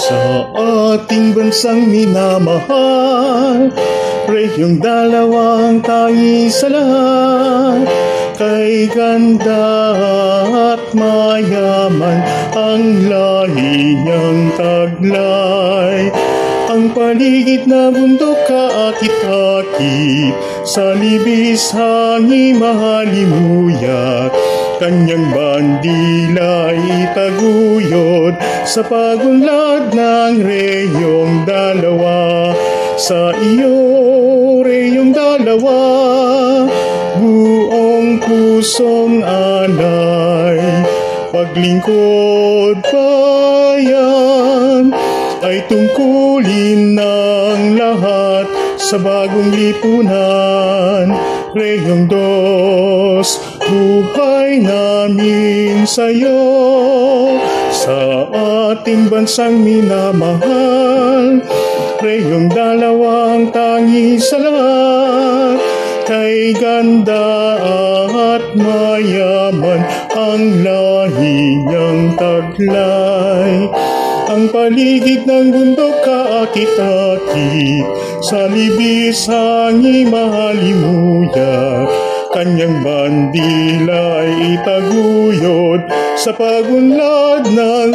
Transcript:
Sa ating bansang minamahal, rehiyong dalawang tayi sa lahat. Kay ganda at mayaman ang lahi niyang taglay. Ang paligid na bundok kaakit-akit, sa libis hangin mahalimuyat. Kanyang bandila itaguyod sa pagunlad ng reyong dalawa. Sa iyo, reyong dalawa, buong pusong alay. Paglingkod bayan ay tungkulin ng lahat sa bagong lipunan. Reyong Dos, buhay namin sa'yo. Sa ating bansang minamahal, reyong dalawang tangi sa lahat. Kay ganda at mayaman ang lahi niyang taglay. Ang paligid ng bundok kaakit-akit, sa libis hangin mahalimuyat. Kanyang bandila itaguyod sa pagunlad ng